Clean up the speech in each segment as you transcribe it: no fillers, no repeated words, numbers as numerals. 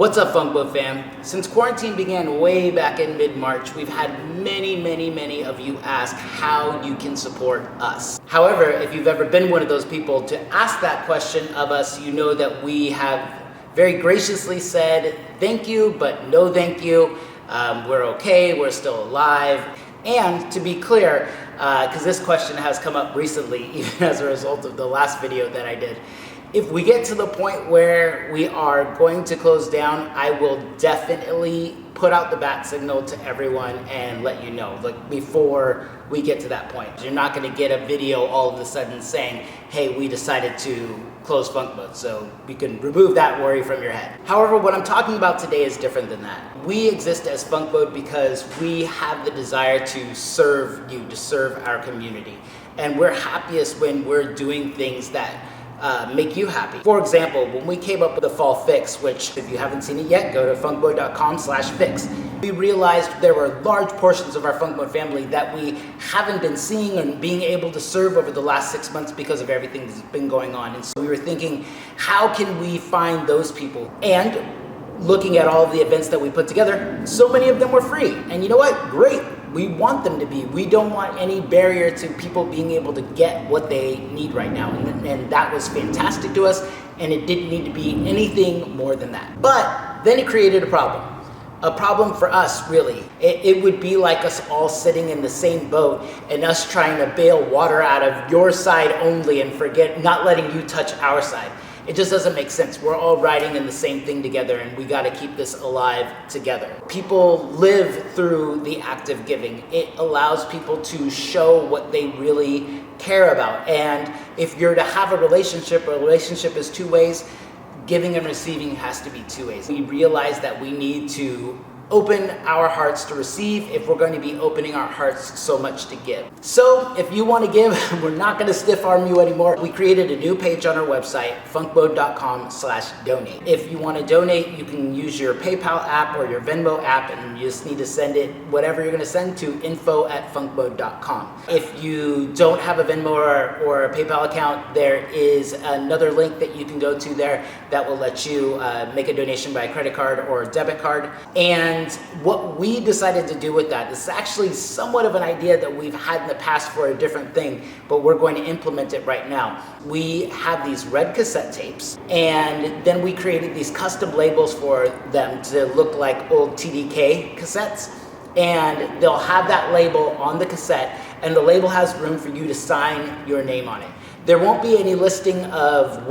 What's up, Funk Boat fam? Since quarantine began way back in mid-March, we've had many of you ask how you can support us. However, if you've ever been one of those people to ask that question of us, you know that we have very graciously said thank you, but no thank you. We're okay, we're still alive. And to be clear, because this question has come up recently, even as a result of the last video that I did, if we get to the point where we are going to close down, I will definitely put out the bat signal to everyone and let you know, like before we get to that point. You're not gonna get a video all of a sudden saying, hey, we decided to close Funk Boat, so we can remove that worry from your head. However, what I'm talking about today is different than that. We exist as Funk Boat because we have the desire to serve you, to serve our community. And we're happiest when we're doing things that make you happy. For example, when we came up with the fall fix, which if you haven't seen it yet, go to funkboat.com/fix. We realized there were large portions of our Funk Boat family that we haven't been seeing and being able to serve over the last 6 months because of everything that's been going on. And so we were thinking, how can we find those people? And looking at all of the events that we put together, so many of them were free. And you know what? Great. We want them to be. We don't want any barrier to people being able to get what they need right now. And that was fantastic to us, and it didn't need to be anything more than that. But then it created a problem. A problem for us, really. It would be like us all sitting in the same boat and us trying to bail water out of your side only and not letting you touch our side. It just doesn't make sense. We're all riding in the same thing together, and we got to keep this alive together. People live through the act of giving. It allows people to show what they really care about. And if you're to have a relationship is two ways, giving and receiving has to be two ways. We realize that we need to open our hearts to receive if we're going to be opening our hearts so much to give. So if you want to give, we're not going to stiff arm you anymore. We created a new page on our website, funkboat.com/donate. If you want to donate, you can use your PayPal app or your Venmo app, and you just need to send it, whatever you're going to send, to info@funkboat.com. If you don't have a Venmo or a PayPal account, there is another link that you can go to there that will let you make a donation by credit card or debit card. And what we decided to do with that is actually somewhat of an idea that we've had in the past for a different thing, but we're going to implement it right now. We have these red cassette tapes, and then we created these custom labels for them to look like old TDK cassettes, and they'll have that label on the cassette, and the label has room for you to sign your name on it. There won't be any listing of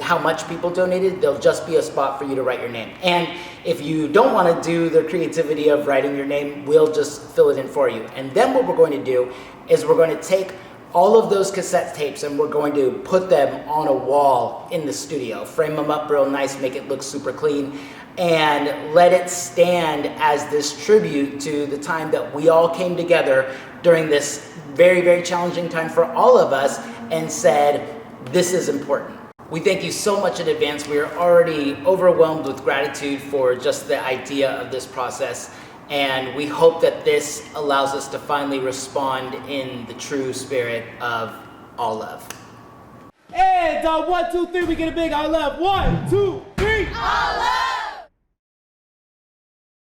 how much people donated. There'll just be a spot for you to write your name. And if you don't want to do the creativity of writing your name, we'll just fill it in for you. And then what we're going to do is we're going to take all of those cassette tapes and we're going to put them on a wall in the studio, frame them up real nice, make it look super clean, and let it stand as this tribute to the time that we all came together during this very challenging time for all of us and said, this is important. We thank you so much in advance. We are already overwhelmed with gratitude for just the idea of this process, and we hope that this allows us to finally respond in the true spirit of all love. And 1, 2, 3, we get a big all love. 1, 2, 3. All love!